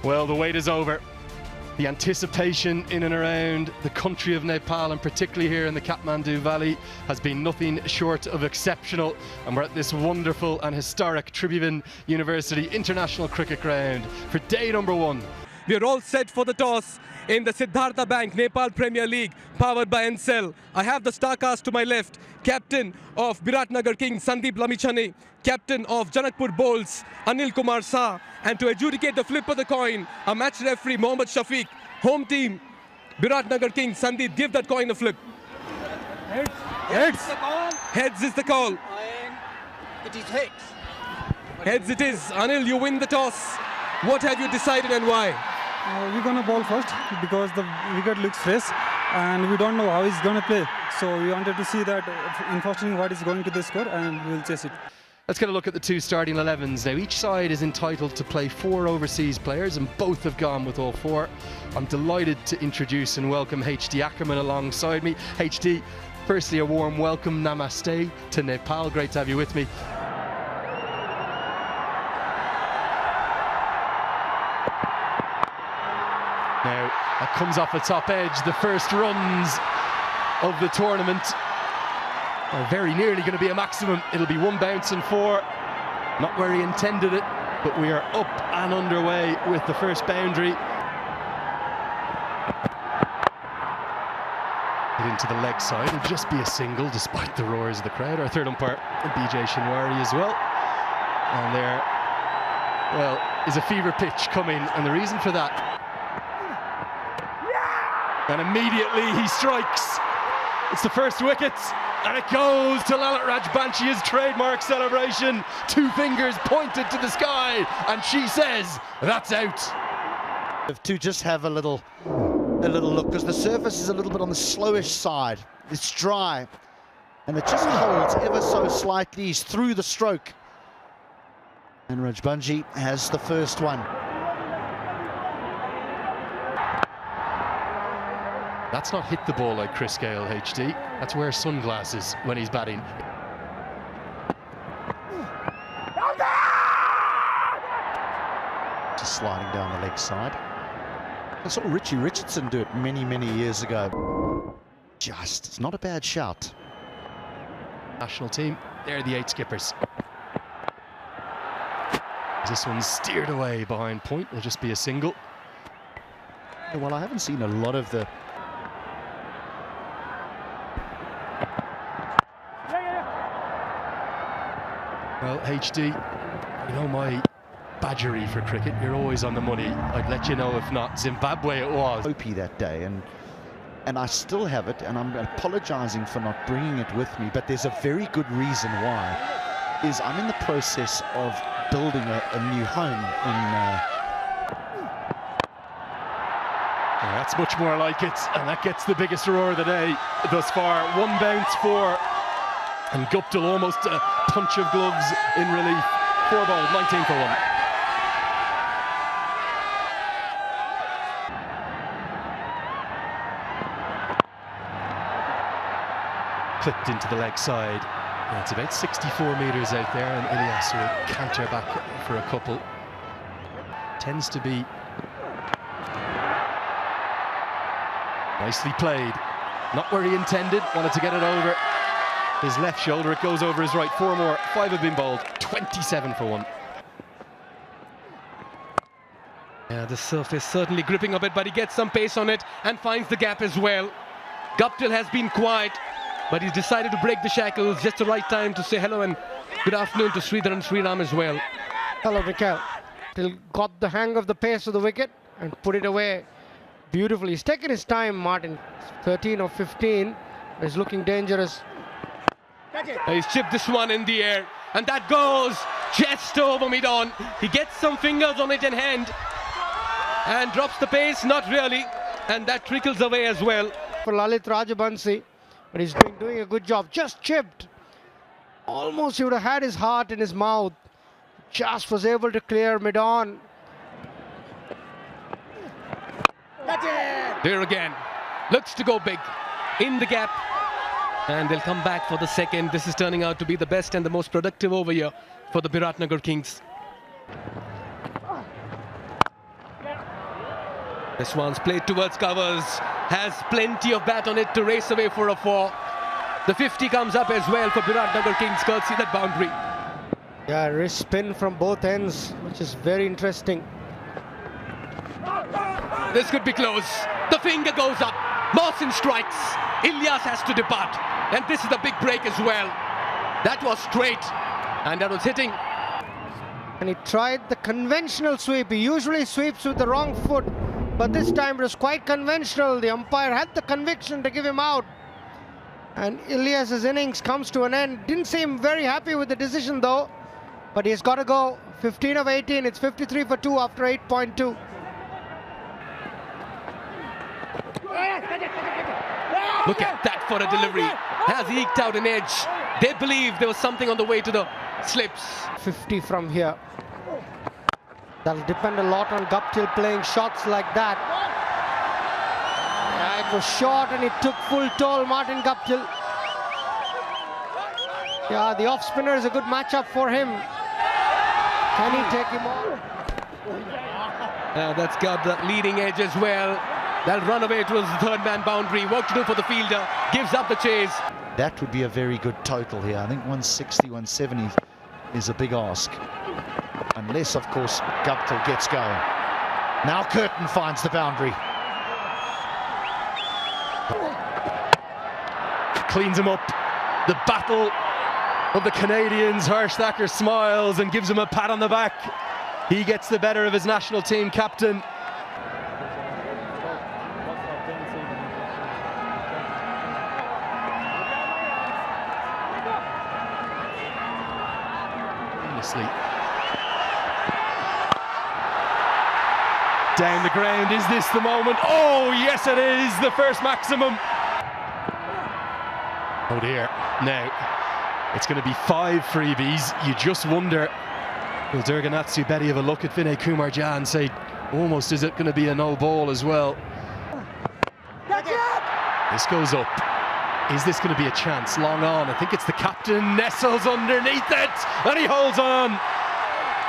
Well, the wait is over. The anticipation in and around the country of Nepal, and particularly here in the Kathmandu Valley, has been nothing short of exceptional. And we're at this wonderful and historic Tribhuvan University International Cricket Ground for day number one. We are all set for the toss in the Siddhartha Bank Nepal Premier League, powered by Encel. I have the starcast to my left, captain of Biratnagar Kings, Sandeep Lamichhane, captain of Janakpur Bowls, Anil Kumar Shah, and to adjudicate the flip of the coin, a match referee, Mohammad Shafiq. Home team, Biratnagar Kings, Sandeep, give that coin a flip. Heads. Heads. Heads is the call. And it is heads. Heads it is. Anil, you win the toss. What have you decided and why? We're going to bowl first because the wicket looks fresh and we don't know how he's going to play. So we wanted to see that unfortunately what is going to the score, and we'll chase it. Let's get a look at the two starting 11s. Now, each side is entitled to play 4 overseas players, and both have gone with all 4. I'm delighted to introduce and welcome HD Ackerman alongside me. HD, firstly a warm welcome, namaste to Nepal. Great to have you with me. Now, that comes off the top edge, the first runs of the tournament are very nearly going to be a maximum. It'll be 1 bounce and 4, not where he intended it, but we are up and underway with the first boundary. Get into the leg side, it'll just be a single despite the roars of the crowd. Our third umpire, BJ Shinwari as well. And there, well, is a fever pitch coming, and the reason for that, and immediately he strikes. It's the first wicket, and it goes to Lalit Rajbanshie's trademark celebration. 2 fingers pointed to the sky, and she says, that's out. To just have a little look, because the surface is a little bit on the slowish side. It's dry, and it just holds ever so slightly. He's through the stroke, and Rajbanshie has the first one. That's not hit the ball like Chris Gale, HD. That's wear sunglasses when he's batting. Just sliding down the leg side. I saw Richie Richardson do it many, many years ago. It's not a bad shout. National team, they're the 8 skippers. This one's steered away behind point, it'll just be a single. Well, I haven't seen a lot of the Well, HD, you know my badgery for cricket, you're always on the money. I'd let you know if not. Zimbabwe it was. Opie that day, and I still have it, and I'm apologizing for not bringing it with me, but there's a very good reason why. Is I'm in the process of building a new home in that's much more like it, and that gets the biggest roar of the day thus far. 1 bounce, 4. And Guptill almost a punch of gloves in relief. 4 balls, 19 for 1. Clipped into the leg side. Yeah, it's about 64 metres out there, and Ilyas will canter back for a couple. Tends to be nicely played. Not where he intended, wanted to get it over his left shoulder. It goes over his right. 4 more. 5 have been bowled. 27 for 1. Yeah, the surface certainly gripping a bit, but he gets some pace on it and finds the gap as well. Guptill has been quiet, but he's decided to break the shackles. Just the right time to say hello and good afternoon to Sridhar and Sriram as well. Hello, Mikhail. Till got the hang of the pace of the wicket and put it away beautifully. He's taken his time, Martin. 13 or 15. He's looking dangerous. He's chipped this one in the air, and that goes just over mid-on. He gets some fingers on it in hand and drops the pace, not really, and that trickles away as well. For Lalit Rajbanshie, but he's doing a good job. Just chipped. Almost he would have had his heart in his mouth. Just was able to clear mid-on. There again. Looks to go big. In the gap. And they'll come back for the second. This is turning out to be the best and the most productive over here for the Biratnagar Kings. This one's played towards covers, has plenty of bat on it to race away for a 4. The 50 comes up as well for Biratnagar Kings, courtesy that boundary. Yeah, wrist spin from both ends, which is very interesting. This could be close. The finger goes up. Mohsin strikes. Ilyas has to depart. And this is the big break as well. That was straight. And that was hitting. And he tried the conventional sweep. He usually sweeps with the wrong foot. But this time it was quite conventional. The umpire had the conviction to give him out. And Ilyas's innings comes to an end. Didn't seem very happy with the decision though. But he's got to go. 15 of 18. It's 53 for 2 after 8.2. Look at that for a delivery. Has eked out an edge. They believe there was something on the way to the slips. 50 from here. That'll depend a lot on Guptill playing shots like that. Yeah, it was short and it took full toll, Martin Guptill. Yeah, the off spinner is a good matchup for him. Can he take him on? That's got the leading edge as well. That'll run away towards the third man boundary. Work to do for the fielder. Gives up the chase. That would be a very good total here. I think 160, 170 is a big ask. Unless, of course, Guptill gets going. Now Curtin finds the boundary. Cleans him up. The battle of the Canadians. Harsh Thacker smiles and gives him a pat on the back. He gets the better of his national team captain. Down the ground, is this the moment? Oh yes it is, the first maximum. Oh dear, now it's going to be 5 freebies. You just wonder, will Durganatsu Betty have a look at Vinay Kumar Jha and say, almost is it going to be a no ball as well? This goes up. Is this going to be a chance? Long on, I think it's the captain, nestles underneath it, and he holds on.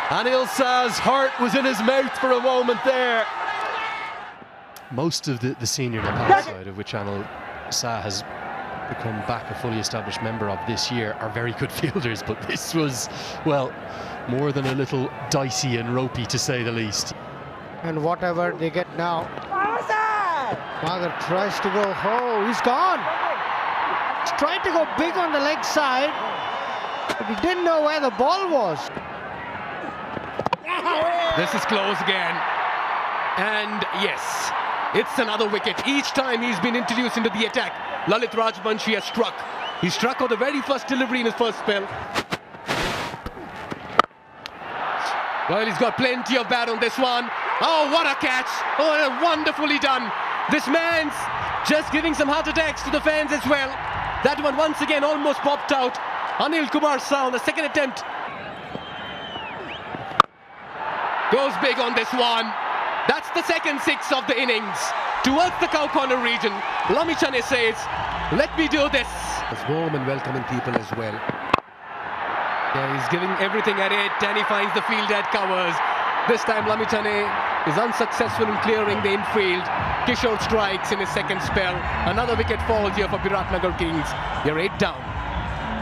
Anil Shah's heart was in his mouth for a moment there. Most of the senior Nepal side, of which Anil Shah has become back a fully established member of this year, are very good fielders, but this was, well, more than a little dicey and ropey to say the least. And whatever they get now. Magar tries to go, oh, he's gone. He's trying to go big on the leg side, but he didn't know where the ball was. This is close again. And yes, it's another wicket. Each time he's been introduced into the attack, Lalit Rajbanshi has struck. He struck on the very first delivery in his first spell. Well, he's got plenty of bat on this one. Oh, what a catch. Oh, wonderfully done. This man's just giving some heart attacks to the fans as well. That one once again almost popped out. Anil Kumar Shah on the second attempt. Goes big on this one. That's the second 6 of the innings. Towards the cow corner region, Lamichhane says, let me do this. It's warm and welcoming people as well. Yeah, he's giving everything at it, and he finds the field at covers. This time Lamichhane is unsuccessful in clearing the infield. Kishore strikes in his second spell. Another wicket falls here for Biratnagar Kings. They're 8 down.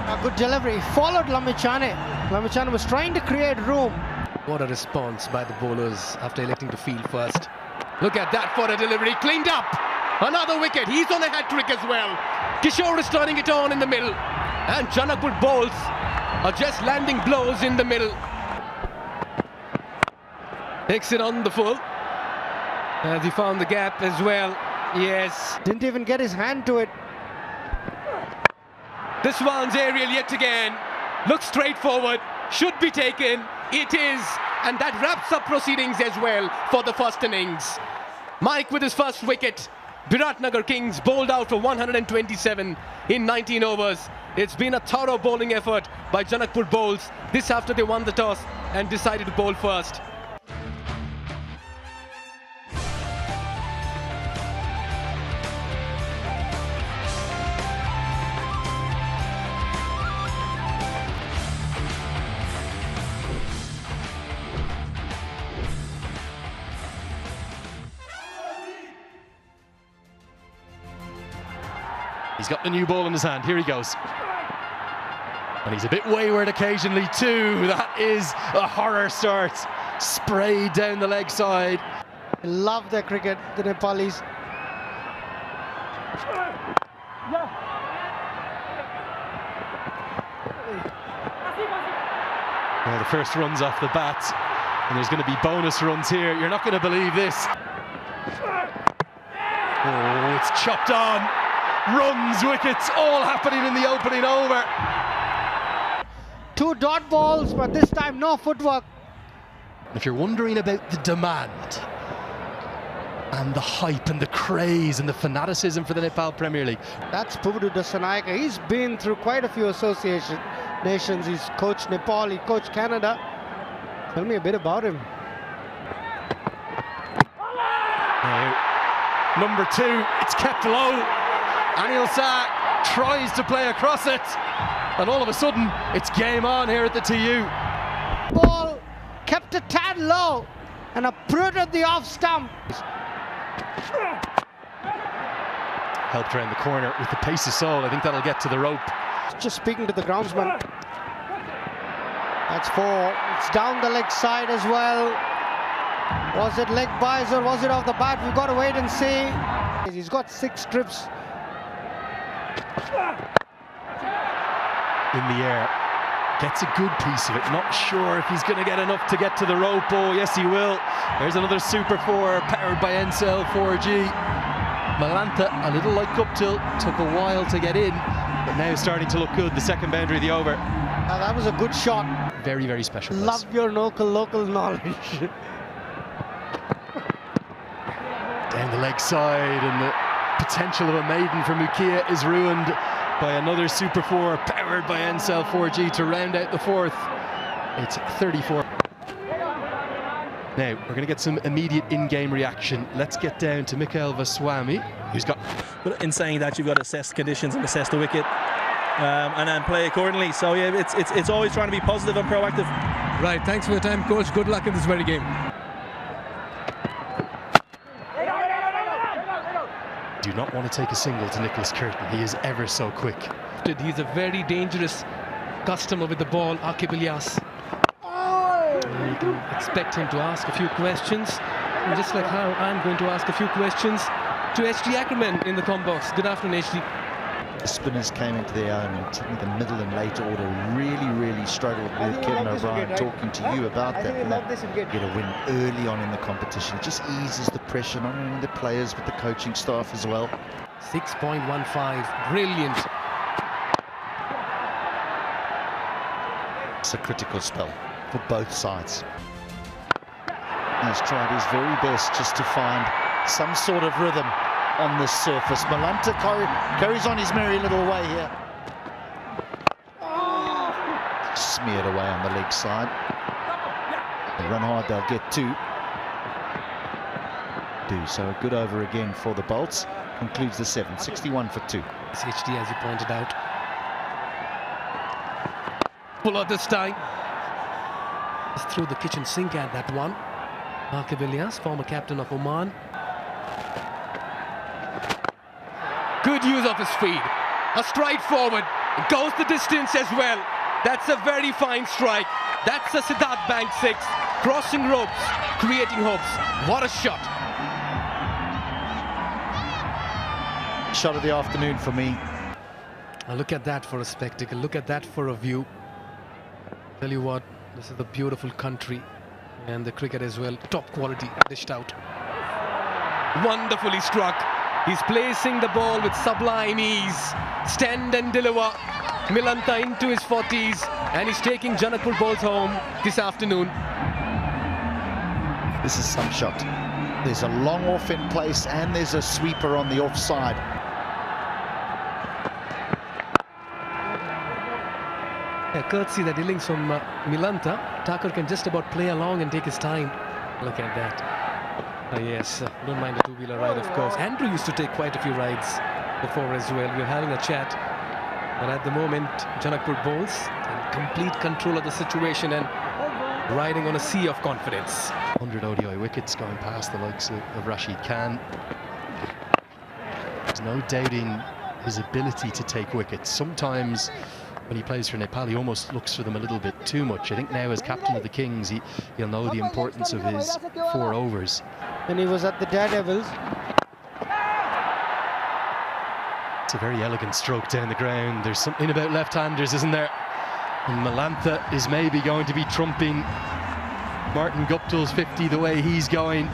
A good delivery. He followed Lamichhane. Lamichhane was trying to create room. What a response by the bowlers after electing to field first. Look at that for a delivery. Cleaned up. Another wicket. He's on a hat-trick as well. Kishore is turning it on in the middle. And Janakpur bowls are just landing blows in the middle. Takes it on the full. As he found the gap as well. Yes. Didn't even get his hand to it. This one's aerial yet again. Looks straightforward. Should be taken. It is. And that wraps up proceedings as well for the first innings. Mike with his first wicket. Biratnagar Kings bowled out for 127 in 19 overs. It's been a thorough bowling effort by Janakpur bowls. This after they won the toss and decided to bowl first. He's got the new ball in his hand. Here he goes. And he's a bit wayward occasionally too. That is a horror start. Sprayed down the leg side. They love their cricket, the Nepalis. Well, the first run's off the bat, and there's going to be bonus runs here. You're not going to believe this. Oh, it's chopped on. Runs, wickets, all happening in the opening over. 2 dot balls, but this time no footwork. If you're wondering about the demand and the hype and the craze and the fanaticism for the Nepal Premier League, That's Pubudu Dasanayake. He's been through quite a few association nations. He's coached Nepal, he coached Canada. Tell me a bit about him. now, number 2, it's kept low. Anil Shah tries to play across it, and all of a sudden it's game on here at the TU. Ball kept a tad low and uprooted the off stump. Helped around the corner with the pace of soul. I think that'll get to the rope. Just speaking to the groundsman. That's 4. It's down the leg side as well. Was it leg bias or was it off the bat? We've got to wait and see. He's got 6 trips. In the air, gets a good piece of it. Not sure if he's going to get enough to get to the rope. Oh, yes, he will. There's another Super 4 powered by Ncell 4G. Malanta, a little like Guptill, took a while to get in, but now starting to look good. The second boundary of the over. Now that was a good shot. Very, very special. Love your local knowledge. Down the leg side, and the potential of a maiden for Mukia is ruined by another Super 4 powered by Ncell 4G to round out the 4th. It's 34. Now, we're going to get some immediate in-game reaction. Let's get down to Mikhail Vaswamy, who's got... But in saying that, you've got to assess conditions and assess the wicket and then play accordingly. So, yeah, it's always trying to be positive and proactive. Right, thanks for your time, coach. Good luck in this very game. Do not want to take a single to Nicholas Curtin. He is ever so quick. He's a very dangerous customer with the ball, Akib Ilyas. You can expect him to ask a few questions, and just like how I'm going to ask a few questions to HD Ackerman in the com box. Good afternoon, HD. The spinners came into their own, and certainly the middle and late order really struggled with Kevin O'Brien talking to you about that. And that get a win early on in the competition. It just eases the pressure, not only the players, but the coaching staff as well. 6.15, brilliant. It's a critical spell for both sides. He's tried his very best just to find some sort of rhythm on this surface. Malanta carries on his merry little way here. Smeared away on the leg side. They run hard, they'll get 2. So a good over again for the Bolts. Concludes the 7, 61 for 2. It's HD, as you pointed out. Pull out this time. Just threw the kitchen sink at that one. Akib Ilyas, former captain of Oman. Good use of his feet. A stride forward. It goes the distance as well. That's a very fine strike. That's a Siddharth Bank 6. Crossing ropes, creating hopes. What a shot. Shot of the afternoon for me. Now look at that for a spectacle. Look at that for a view. Tell you what, this is a beautiful country. And the cricket as well. Top quality, dished out. Wonderfully struck. He's placing the ball with sublime ease. Stand and deliver. Milanta into his 40s, and he's taking Janakpur balls home this afternoon. This is some shot. There's a long off in place, and there's a sweeper on the offside. Yeah, courtesy that innings from Milanta. Thakur can just about play along and take his time. Look at that. Yes, don't mind the two-wheeler ride, of course. Andrew used to take quite a few rides before as well. We're having a chat. But at the moment, Janakpur bowls in complete control of the situation and riding on a sea of confidence. 100 ODI wickets going past the likes of Rashid Khan. There's no doubting his ability to take wickets. Sometimes when he plays for Nepal, he almost looks for them a little bit too much. I think now as captain of the Kings, he'll know the importance of his 4 overs. When he was at the Daredevils. It's a very elegant stroke down the ground. There's something about left-handers, isn't there? And Malantha is maybe going to be trumping Martin Guptill's 50 the way he's going.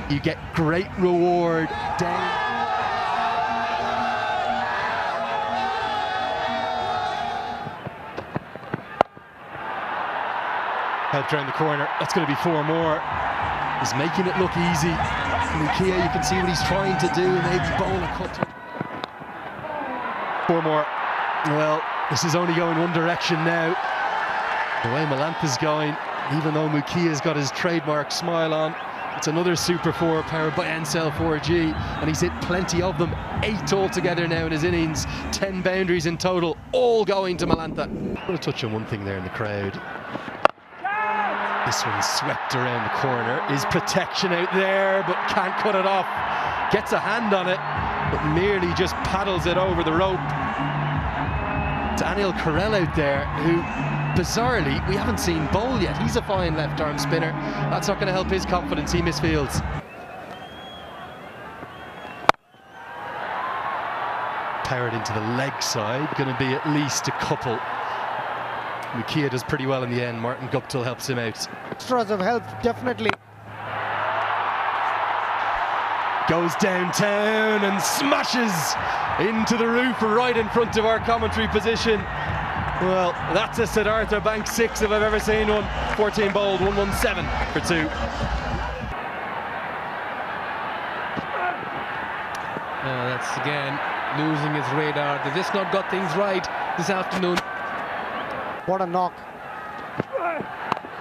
You get great reward down. Helped round the corner. That's going to be 4 more. He's making it look easy. Mukia, you can see what he's trying to do. Maybe bowl a cut. 4 more. Well, this is only going one direction now. The way Malantha's going, even though Mukia's got his trademark smile on, it's another Super 4 powered by Ncell 4G, and he's hit plenty of them. 8 altogether now in his innings, 10 boundaries in total, all going to Malantha. I'm going to touch on one thing there in the crowd. This one swept around the corner. Is protection out there, but can't cut it off. Gets a hand on it, but merely just paddles it over the rope. It's Anil Karel out there, who, bizarrely, we haven't seen bowl yet. He's a fine left-arm spinner. That's not going to help his confidence. He misfields. Powered into the leg side. Going to be at least a couple. Mukia does pretty well in the end. Martin Guptill helps him out. Extras have helped, definitely. Goes downtown and smashes into the roof right in front of our commentary position. Well, that's a Siddhartha Bank 6 if I've ever seen one. 14 bowled, 117 for 2. That's again losing his radar. They've just not got things right this afternoon. What a knock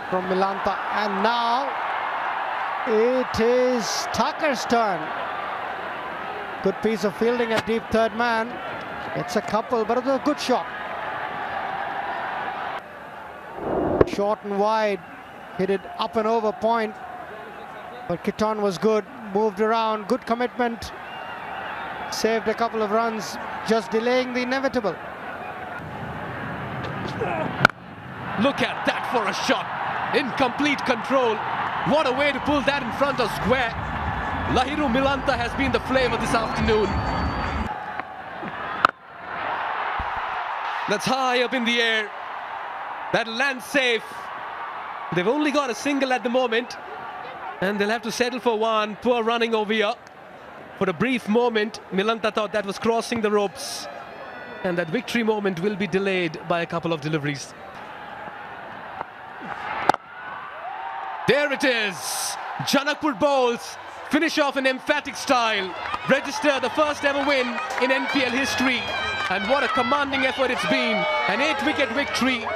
from Malantha. And now it is Thakur's turn. Good piece of fielding at deep third man. It's a couple, but it was a good shot. Short and wide, hit it up and over point. But Kitan was good, moved around, good commitment. Saved a couple of runs, just delaying the inevitable. Look at that for a shot. In complete control. What a way to pull that in front of square. Lahiru Malantha has been the flavour this afternoon. That's high up in the air. That'll land safe. They've only got a single at the moment, and they'll have to settle for one. Poor running over here. For a brief moment, Malantha thought that was crossing the ropes, and that victory moment will be delayed by a couple of deliveries. There it is. Janakpur bowls finish off in emphatic style, register the first ever win in NPL history, and what a commanding effort it's been. An 8-wicket victory.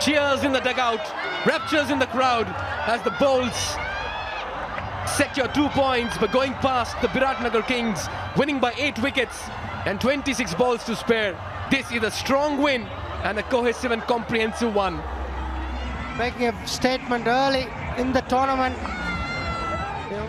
Cheers in the dugout, raptures in the crowd as the bowls secure 2 points, but going past the Biratnagar Kings, winning by 8 wickets and 26 balls to spare. This is a strong win and a cohesive and comprehensive one. Making a statement early in the tournament. You know,